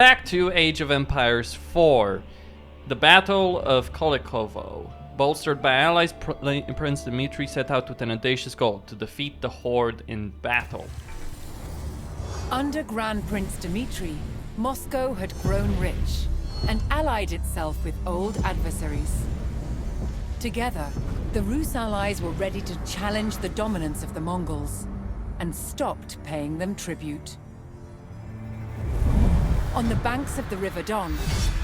Back to Age of Empires 4. The Battle of Kulikovo. Bolstered by allies, Prince Dmitry set out with an audacious goal to defeat the Horde in battle. Under Grand Prince Dmitry, Moscow had grown rich and allied itself with old adversaries. Together, the Rus allies were ready to challenge the dominance of the Mongols and stopped paying them tribute. On the banks of the River Don,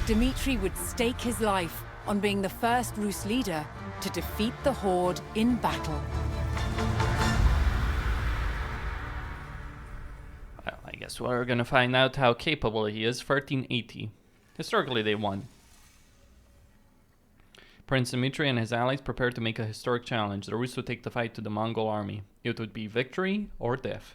Dmitry would stake his life on being the first Rus leader to defeat the Horde in battle. Well, I guess we're gonna find out how capable he is. 1380. Historically, they won. Prince Dmitry and his allies prepared to make a historic challenge. The Rus would take the fight to the Mongol army. It would be victory or death.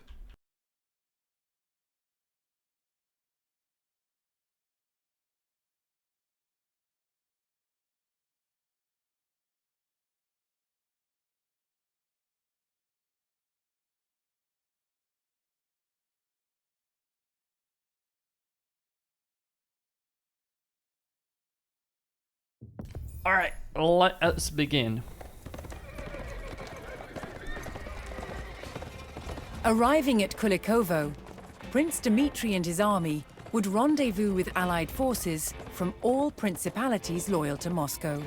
Alright, let us begin. Arriving at Kulikovo, Prince Dmitry and his army would rendezvous with allied forces from all principalities loyal to Moscow.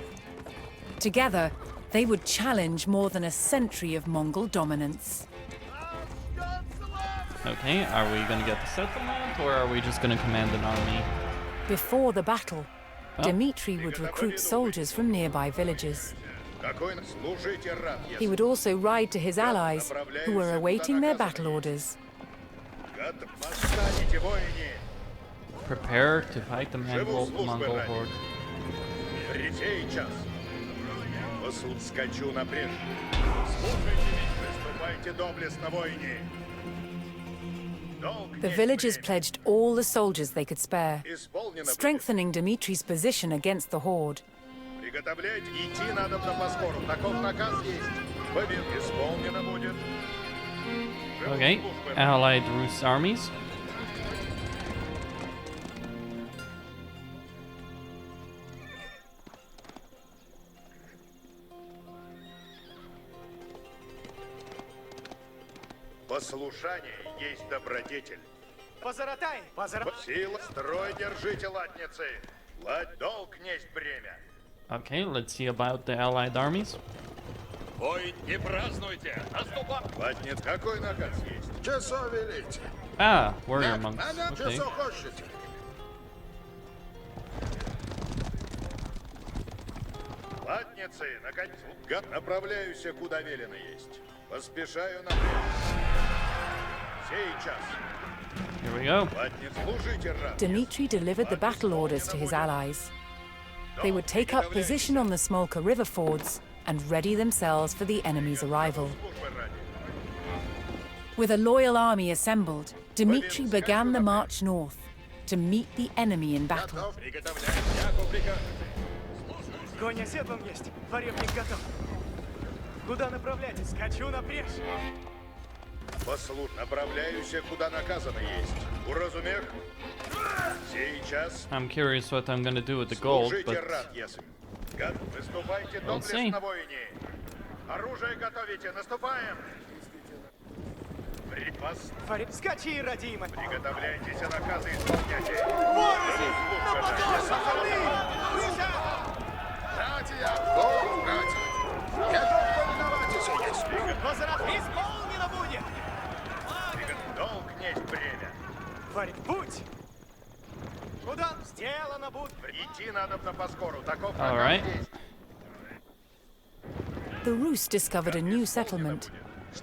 Together, they would challenge more than a century of Mongol dominance. Okay, are we gonna get the settlement, or are we just gonna command an army? Before the battle, Dmitry would recruit soldiers from nearby villages. He would also ride to his allies, who were awaiting their battle orders. Prepare to fight the Mongol horde. The villagers pledged all the soldiers they could spare, strengthening Dmitry's position against the Horde. Okay, allied Rus armies. Послушание есть добродетель. Позаратай! Сила, строй держите, латницы! Долг несть бремя. Okay, let's see about the allied armies. Ой, не празднуйте! Наступай! Латниц, какой наказ есть? Часов велите. Ah, warrior monks. Okay. Латницы, наконец, направляюсь, куда велено есть. Поспешаю напрямик. Сейчас. Here we go. Dmitry delivered the battle orders to his allies. They would take up position on the Smolka river fords and ready themselves for the enemy's arrival. With a loyal army assembled, Dmitry began the march north to meet the enemy in battle. Конь оседлан есть, варевник готов. Куда направляйтесь? Скачу напрежь. Послушай, направляюсь, куда наказано есть. Уразумех? Сейчас. I'm curious what I'm gonna do with the gold, but Выступайте доблестно, воине. Оружие готовите, наступаем. Скачи, родимый. Приготовляйтесь, наказы исполняйте. Вороги! На подошву волны! Братья, Бог, братья. Я повиноваться есть. Исполнено будет! Долг несть бремя. Варик, будь! Куда? Сделано будет. Идти надо на поскору. Таков all right. The Rus discovered a new settlement,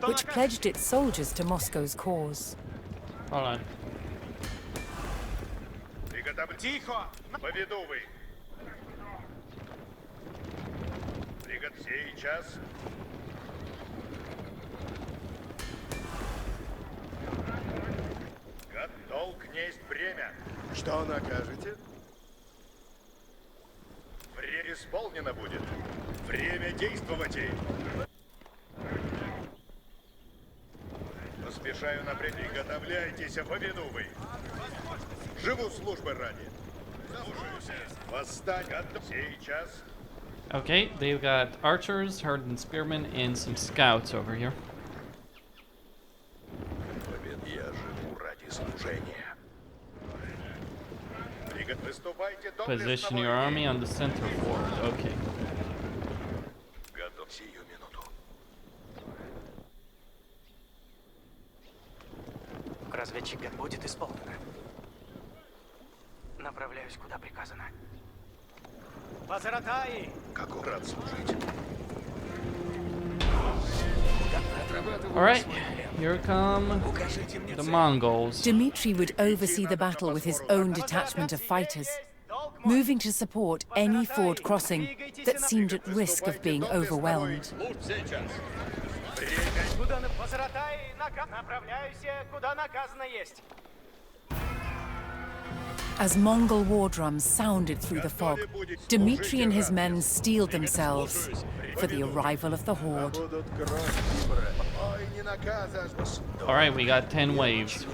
which pledged its soldiers to Moscow's cause. Hold on. Тихо! Поведу вы. Сейчас. Долг несть бремя. Что накажете? Время исполнено будет. Время действовать. Поспешаю напрямик. Приготовляйтесь, поведу вы. Живу службы ради. Восстать сейчас. Okay, they've got archers, hardened spearmen, and some scouts over here. Я живу ради служения. Выступайте доблестно. Position your army on the center fort. Okay. Готов сию минуту. Разведчик будет исполнено. Направляюсь, куда приказано. Возвратай! Как рад служить. Alright, here come the Mongols. Dmitri would oversee the battle with his own detachment of fighters, moving to support any ford crossing that seemed at risk of being overwhelmed. As Mongol war drums sounded through the fog, Dmitri and his men steeled themselves for the arrival of the horde. Alright, we got 10 waves.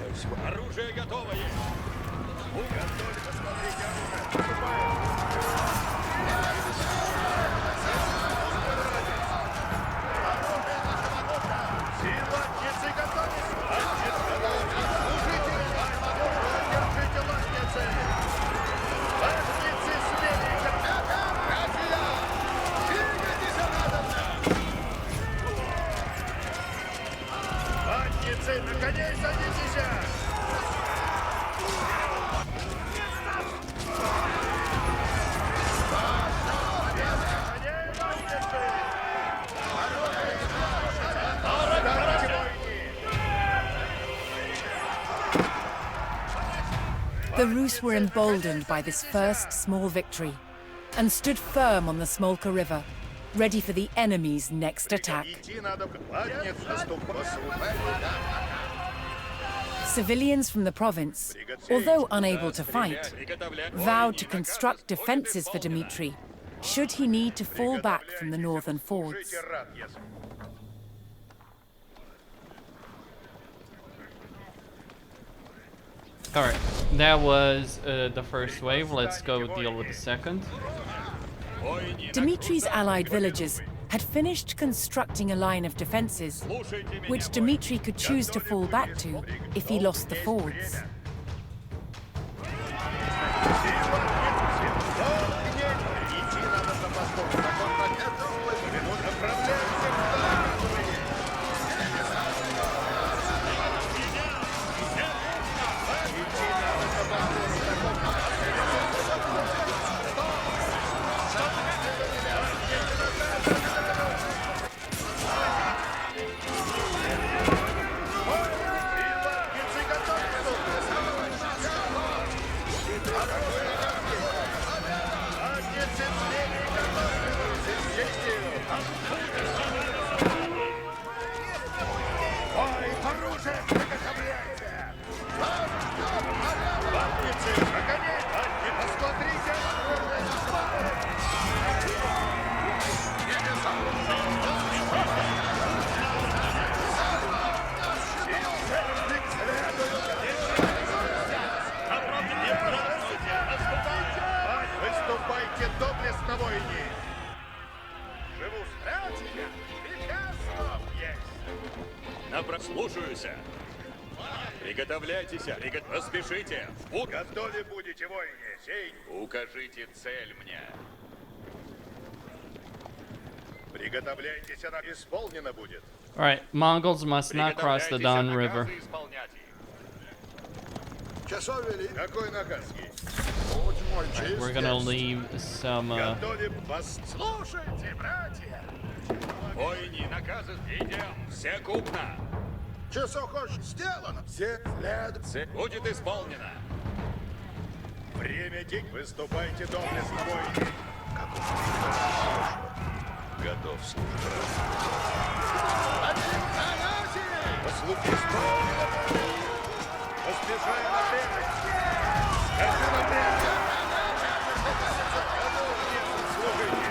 The Rus were emboldened by this first small victory and stood firm on the Smolka River, ready for the enemy's next attack. Civilians from the province, although unable to fight, vowed to construct defenses for Dmitri should he need to fall back from the northern fords. Alright, that was the first wave. Let's go deal with the second. Dmitri's allied villages had finished constructing a line of defenses, which Dmitri could choose to fall back to if he lost the fords. Слушаюся. Приготовляйтесь, поспешите. Готовы будете, воине. Сей. Укажите цель мне. Приготовляйтесь, она исполнена будет. Alright, Mongols must not cross the Don River. Какой наказ есть? We're gonna leave some Слушайте, братья. Воине, наказы. Идем. Все купно. Часов хочешь? Сделано. Все след. Будет исполнено. Время день. Выступайте доблестно, воине. Готов служить. Послухи исполнено. Поспешаем наперед. Скажи наперед. Слушайте.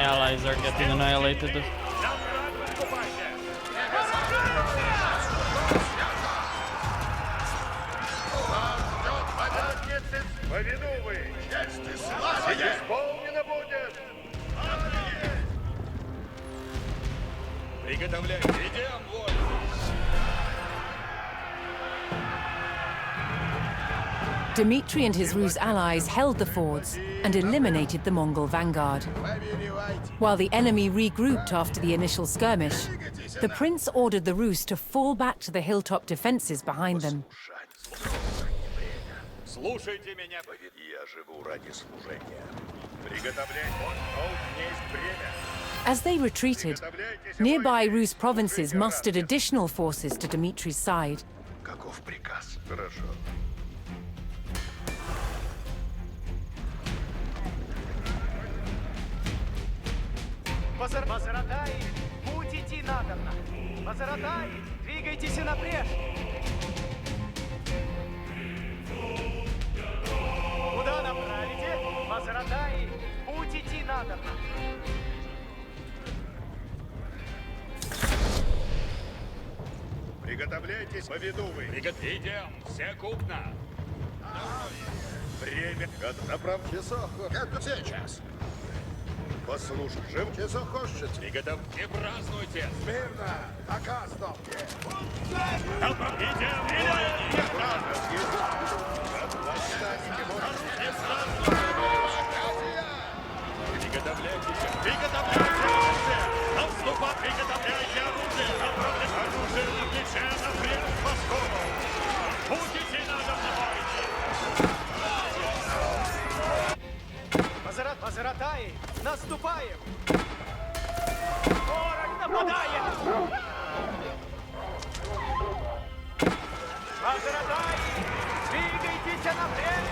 allies are getting annihilated. На враг наступайте! Ватницы, повинувы! Честь и слава! Исполнено будет! Приготовляйте! Идем, воин! Dmitry and his Rus allies held the fords and eliminated the Mongol vanguard. While the enemy regrouped after the initial skirmish, the prince ordered the Rus to fall back to the hilltop defenses behind them. Слушайте меня! Я живу ради служения. Приготовляйте! Есть время! As they retreated, nearby Rus provinces mustered additional forces to Dmitry's side. Каков приказ? Хорошо. Мазаратай, путь идти надобно. Мазаратай, двигайтесь напрежь. Куда направите? Мазаратай, путь идти надобно. Приготовляйтесь, поведувы! Идем, все купно! Время. Направьте сохо. Сейчас. Послушай, живьте захочете. Приготовьте, празднуйте. Мирно. Оказывайте. Идем, Приготовляйтесь. Приготовляйте. Отступать. Приготовляйте оружие. Оружие на плече, напрямик к Москву. Будете надо мной. Мазаратай, наступаем. Ворог нападает. Мазаратай, двигайтесь напрямик.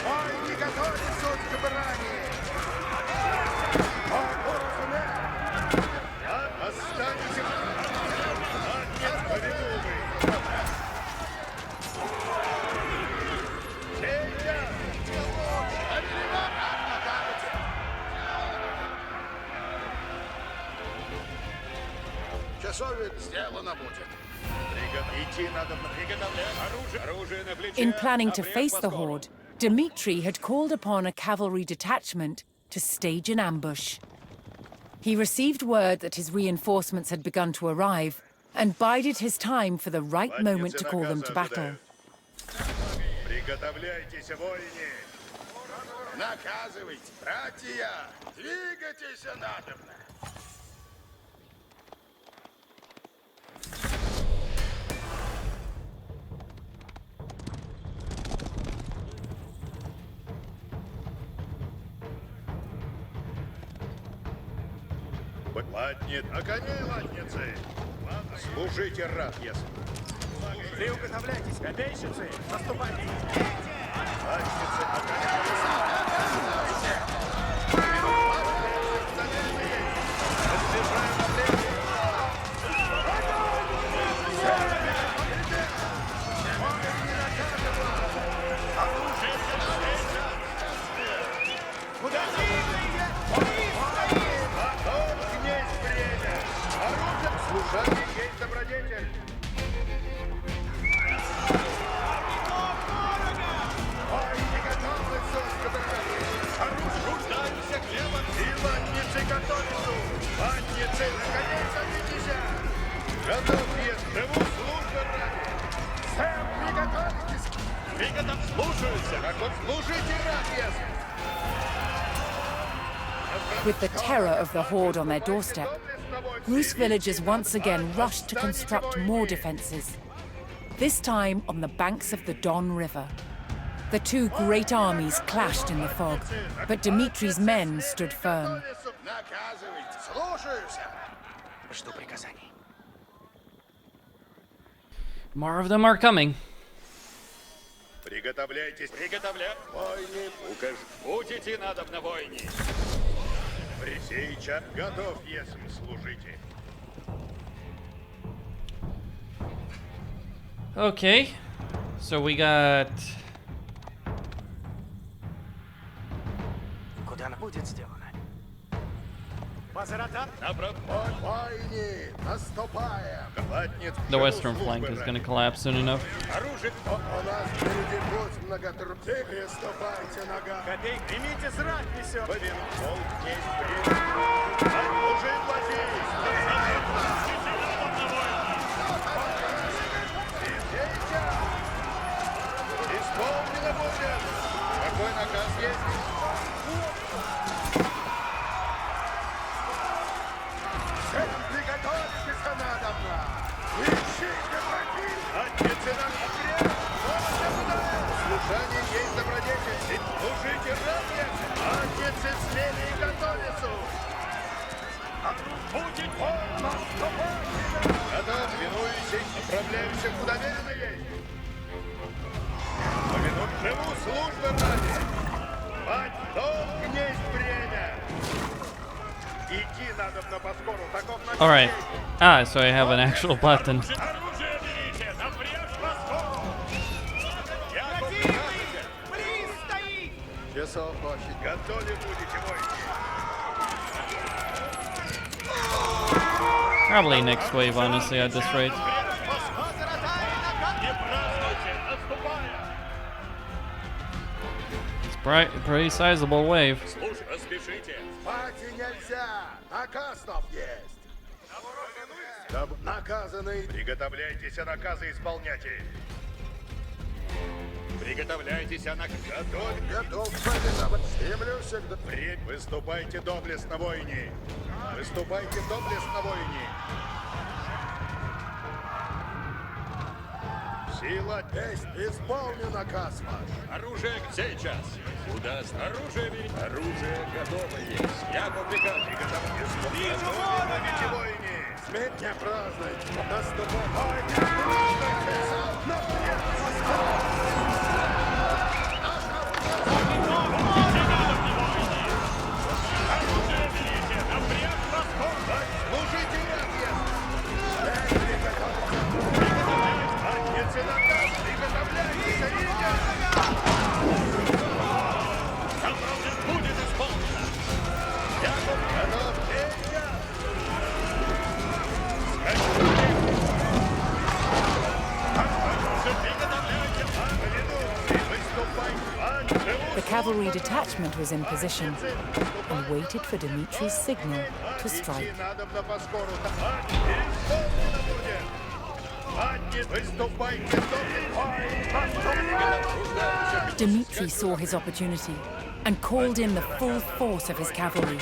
Ой, не готовится к брани! Останьте! Нет, поведувы! Часовик сделано будет. Идти надо приготовлять оружие на плече. In planning to face the horde, Dmitry had called upon a cavalry detachment to stage an ambush. He received word that his reinforcements had begun to arrive and bided his time for the right moment to call them to battle. Приготовляйтесь, воины! Наказывайте, братья! Двигайтесь надобно! Латниц, на коней, латницы! Служите рад, если. Приуготовляйтесь, копейщицы, наступайте. Латницы, на коней! Куда двигаете? Служанник есть добродетель. Ой, не готовы, собственно. Оруждайся хлебом. И латницы готовятся. Латницы, наконец, садитесь. Готов есть. Живу службы ради. Сэм, приготовитесь. Приготов, слушаются. Как вот служите рад, если. With the terror of the horde on their doorstep, Rus villagers once again rushed to construct more defenses, this time on the banks of the Don River. The two great armies clashed in the fog, but Dmitry's men stood firm. Жду приказаний. More of them are coming. Приготовляйтесь. Приготовляйтесь. Войны, укажи. Будете надобно войне. Сейчас готов, если служите. Okay, so we got Куда она будет сделана? Базарата. Войны! Наступаем! Латниц, The western flank is gonna collapse soon enough. Оружие! У нас впереди путь многотрудный. Приступайте нога. Копей, примите зрать несет. Повинен полк есть время. Оружие платить! Исполнено будет! Какой наказ есть? Всем приготовиться надобно! Ищите противника! Отец на огне! Служение есть добродетель! Служите равне! Отец смели и готовицу! Будет он! Наступайте! Готов, винующий, направляющий, куда верено есть! Повинут живу службы ради! Мать, долг есть время! Идти надо на поскору, таков наш Alright. путь. Ah, so I have an actual button. Оружие берите! Напрячь поскору! Я Противник! Близ стоит! Часов площадь. Готовы будете, войски! Probably next wave, honestly, at this rate. Не празднуйте! Наступаем! It's pretty sizable wave. Слушай, поспешите! Спать нельзя! Наказ нов есть! Наказаны! Приготовляйтесь, а наказы исполняйте! Приготовляйтесь, а наказы... Готов повиновать! Стремлюсь к... Впредь выступайте доблестно, воини! Выступайте доблестно, воини! Сила есть, исполню наказ ваш! Оружие сейчас! Куда? Оружие берите! Оружие готово есть! Я по приказу приготовлю! Вижу ворога! Воини! Смерть не празднуйте! Наступайте! Оружие берите! Напрячь восход! Служите отъезд! Отец и наказ! Приготовляйтесь! Будет исполнено! Я готов! The cavalry detachment was in position and waited for Dmitri's signal to strike. Dmitri saw his opportunity and called in the full force of his cavalry.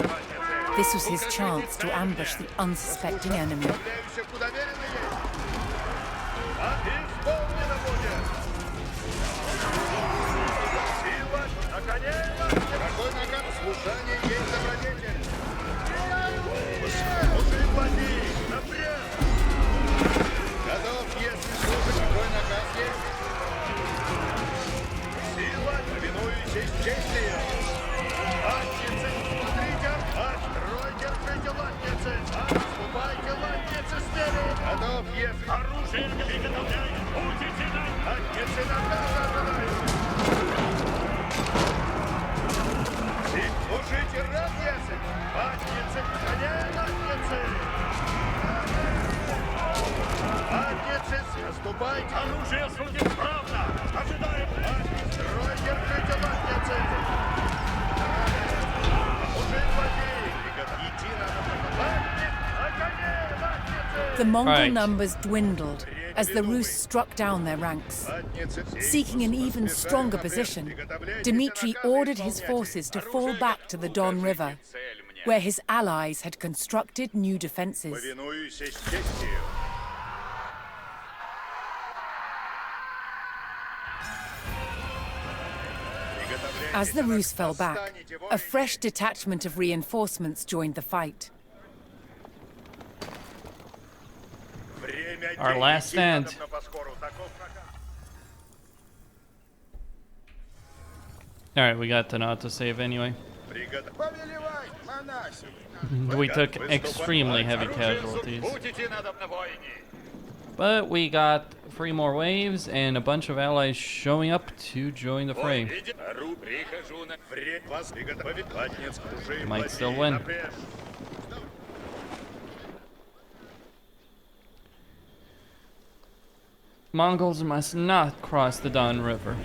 This was his chance to ambush the unsuspecting enemy. Оружие приготовляй! Будете на... Отец и наказ ожидаю! Служите равнясы! Матницы, коня матницы! Матницы, наступайте! Оружие судит справно! Ожидаем! Строй, держите матницы! Уже плати! Идти надо! Матниц, на коне матницы! The Mongol Right. numbers dwindled as the Rus struck down their ranks. Seeking an even stronger position, Dmitri ordered his forces to fall back to the Don River, where his allies had constructed new defenses. Повинуюсь с честью. As the Rus fell back, a fresh detachment of reinforcements joined the fight. Our last stand. Alright, we got an autosave anyway. We took extremely heavy casualties. But we got 3 more waves and a bunch of allies showing up to join the fray. Might still win. Mongols must not cross the Don River.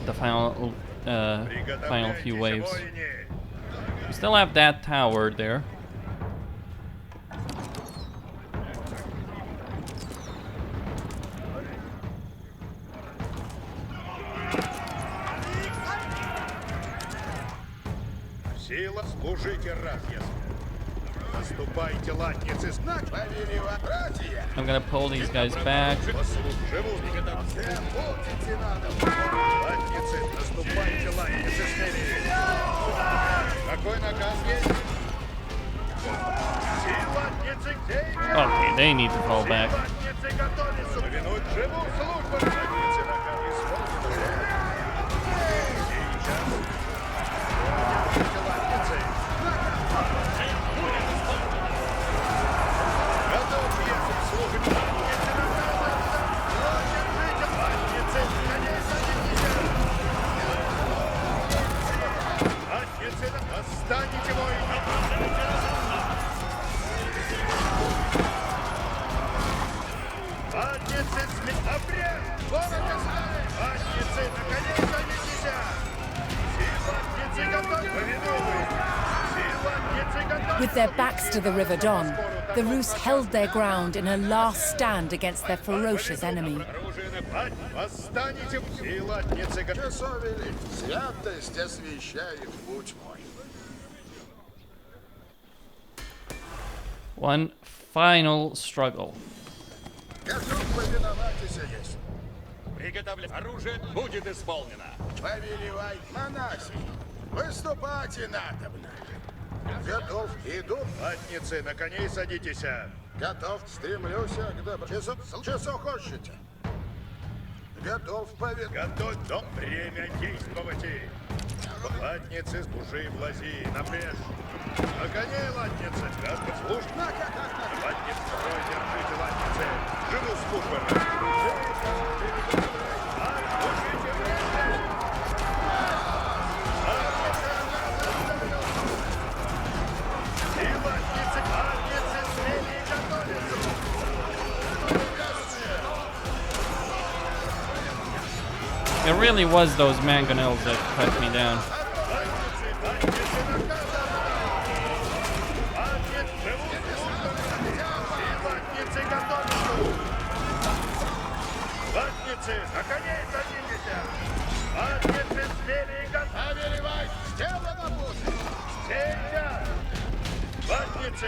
The final few waves. We still have that tower there. Сила, служите разъезд. Наступайте, латницы, знак. Повелева, братья. I'm gonna pull these guys back. Латницы, наступайте, латницы, смелее. Какой наказ есть? Латницы, где? Okay, they need to fall back. Латницы, готовятся. Повинуть живу службу. Латницы, наказ исполнен. Сейчас. Латницы. Готов ехать служить. Латницы, коней садитесь. Латницы, восстанете, воины. Латницы, обряд! Город оставить! Латницы, на коней садитесь! Латницы, готовы! Повинуй! Латницы, готовы! With their backs to the River Don, the Rus held their ground in a last stand against their ferocious enemy. Оружие на пать! Восстанете! Все латницы, готовы! Святость освящает путь мой. One final struggle. Готов повиноваться есть. Приготовлять оружие будет исполнено. Повелевай, монахи, выступайте надобно. Готов, иду. Латницы, на коней садитесь. Готов, стремлюсь к добру. Часов хочете? Готов, готов, дом, время действовать. Латницы, служи, влази, напрежь. На коней, латницы, готов, служь. Латницы, строй, держите, латницы. Живу службы. It really was those mangonels that cut me down.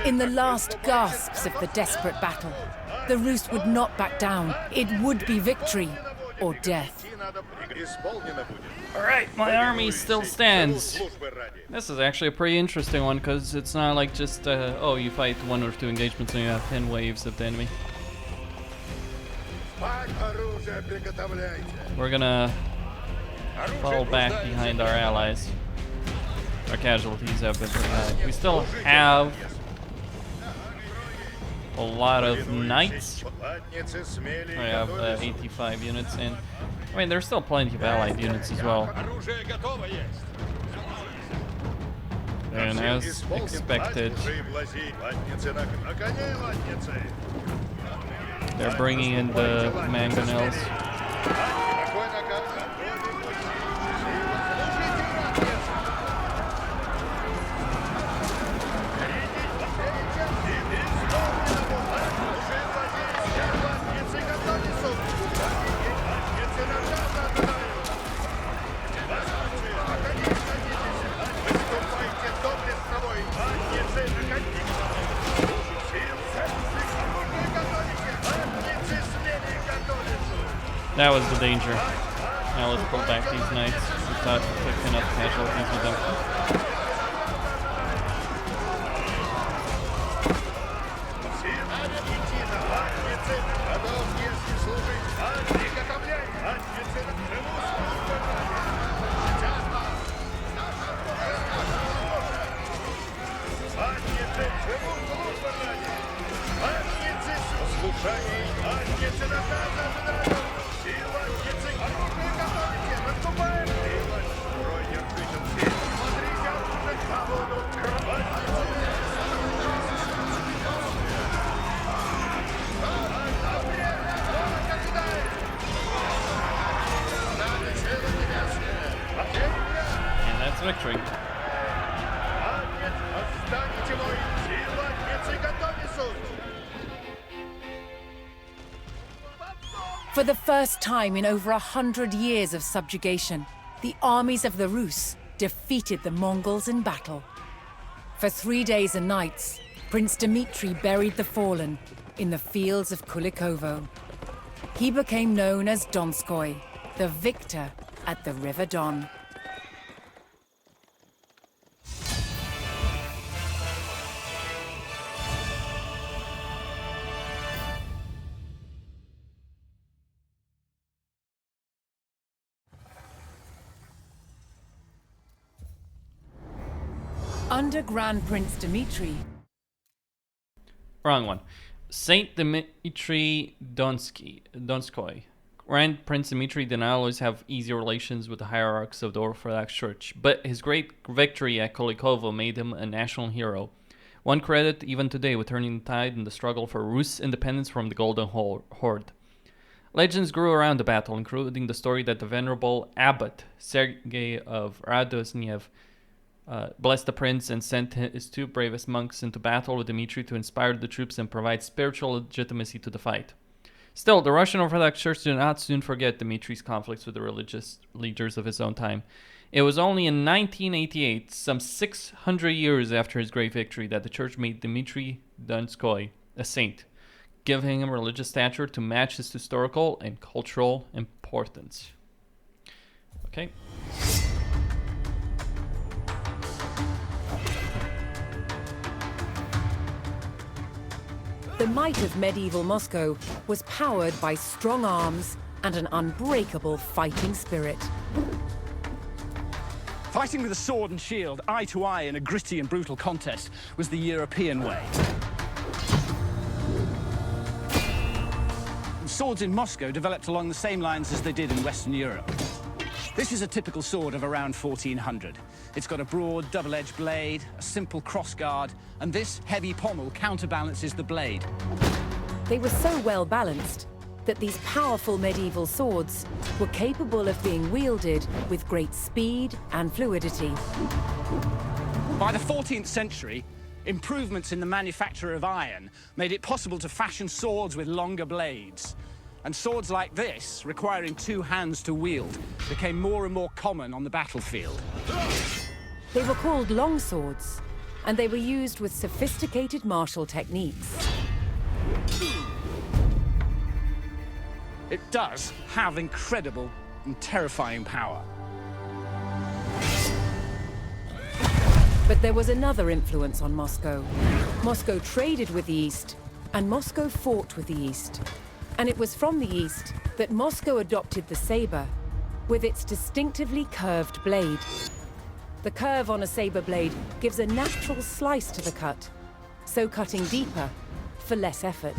In the last gasps of the desperate battle, the Rus would not back down. It would be victory or death. Alright, my army still stands. This is actually a pretty interesting one because it's not like just, oh, you fight 1 or 2 engagements and you have 10 waves of the enemy. We're gonna fall back behind our allies. Our casualties have been pretty high. We still have a lot of knights. I have 85 units, and I mean, there's still plenty of allied units as well. And as expected, they're bringing in the mangonels. That was the danger. Now let's pull back these knights. We thought we took enough casualties with them. Восстаньте, воины! Силатницы готовы! For the first time in over 100 years of subjugation, the armies of the Rus defeated the Mongols in battle. For 3 days and nights, Prince Dmitri buried the fallen in the fields of Kulikovo. He became known as Donskoy, the victor at the River Don. Under Grand Prince Dmitri. Wrong one. Saint Dmitri Donskoy. Grand Prince Dmitri did not always have easy relations with the hierarchs of the Orthodox Church, but his great victory at Kulikovo made him a national hero. One credit even today with turning the tide in the struggle for Rus independence from the Golden Horde. Legends grew around the battle, including the story that the venerable abbot Sergei of Radosniev blessed the prince and sent his 2 bravest monks into battle with Dmitri to inspire the troops and provide spiritual legitimacy to the fight. Still, the Russian Orthodox Church did not soon forget Dmitri's conflicts with the religious leaders of his own time. It was only in 1988, some 600 years after his great victory, that the church made Dmitri Donskoy a saint, giving him religious stature to match his historical and cultural importance. Okay. The might of medieval Moscow was powered by strong arms and an unbreakable fighting spirit. Fighting with a sword and shield, eye to eye in a gritty and brutal contest, was the European way. Swords in Moscow developed along the same lines as they did in Western Europe. This is a typical sword of around 1400. It's got a broad, double-edged blade, a simple crossguard, and this heavy pommel counterbalances the blade. They were so well balanced that these powerful medieval swords were capable of being wielded with great speed and fluidity. By the 14th century, improvements in the manufacture of iron made it possible to fashion swords with longer blades. And swords like this, requiring 2 hands to wield, became more and more common on the battlefield. They were called long swords, and they were used with sophisticated martial techniques. It does have incredible and terrifying power. But there was another influence on Moscow. Moscow traded with the East, and Moscow fought with the East. And it was from the East that Moscow adopted the saber, with its distinctively curved blade. The curve on a saber blade gives a natural slice to the cut, so cutting deeper for less effort.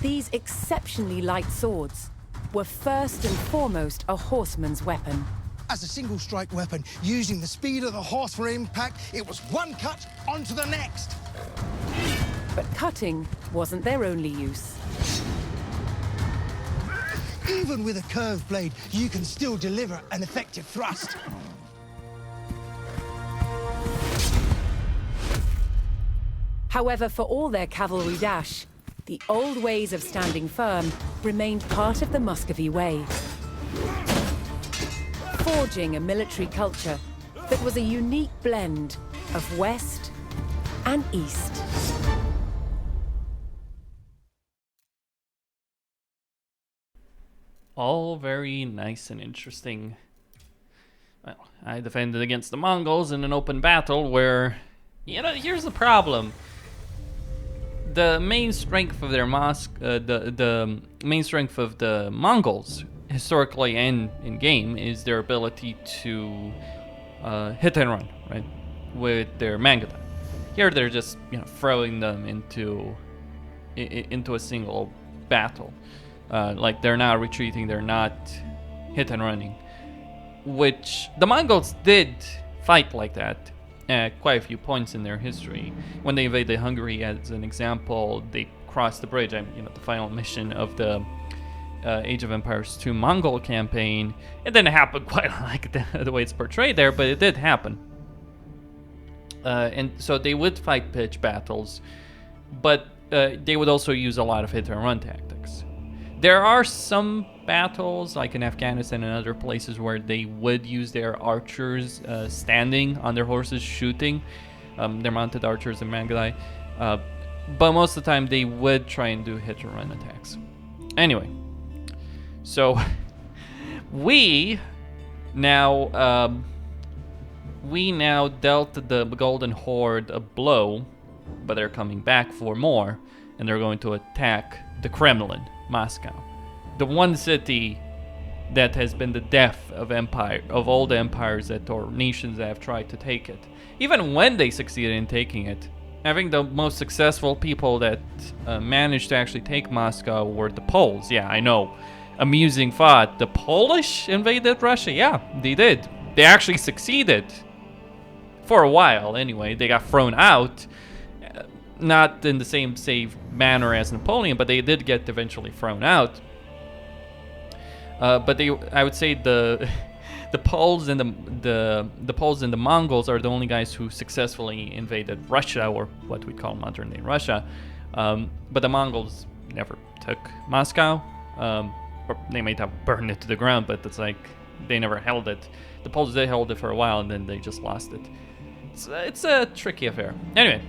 These exceptionally light swords were first and foremost a horseman's weapon. As a single-strike weapon, using the speed of the horse for impact, it was one cut onto the next. But cutting wasn't their only use. Even with a curved blade, you can still deliver an effective thrust. However, for all their cavalry dash, the old ways of standing firm remained part of the Muscovy way, forging a military culture that was a unique blend of West and East. All very nice and interesting. Well, I defended against the Mongols in an open battle where, here's the problem. The main strength of their the main strength of the Mongols, historically and in game, is their ability to hit and run, right, with their Mangata. Here they're just throwing them into a single battle. Like they're not retreating, they're not hit and running, which the Mongols did fight like that at quite a few points in their history. When they invaded Hungary, as an example, they crossed the bridge. The final mission of the Age of Empires 2 Mongol campaign. It didn't happen quite like the way it's portrayed there, but it did happen. And so they would fight pitched battles, but they would also use a lot of hit and run tactics. There are some battles, like in Afghanistan and other places, where they would use their archers standing on their horses shooting, their mounted archers in Mangudai. But most of the time they would try and do hit and run attacks. Anyway, so we now dealt the Golden Horde a blow, but they're coming back for more, and they're going to attack the Kremlin, Moscow, the one city that has been the death of all the empires or nations that have tried to take it. Even when they succeeded in taking it, I think the most successful people that managed to actually take Moscow were the Poles. Yeah, I know. Amusing thought. The Polish invaded Russia? Yeah, they did. They actually succeeded. For a while, anyway. They got thrown out. Not in the same safe manner as Napoleon, but they did get eventually thrown out. But I would say the Poles and the Poles and the Mongols are the only guys who successfully invaded Russia, or what we call modern day Russia. But the Mongols never took Moscow. Or they might have burned it to the ground, but it's like they never held it. The Poles did hold it for a while, and then they just lost it. It's a tricky affair. Anyway,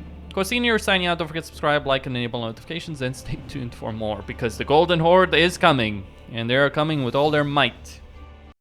Senior signing out. Don't forget to subscribe, like, and enable notifications, and stay tuned for more, because the Golden Horde is coming, and they're coming with all their might.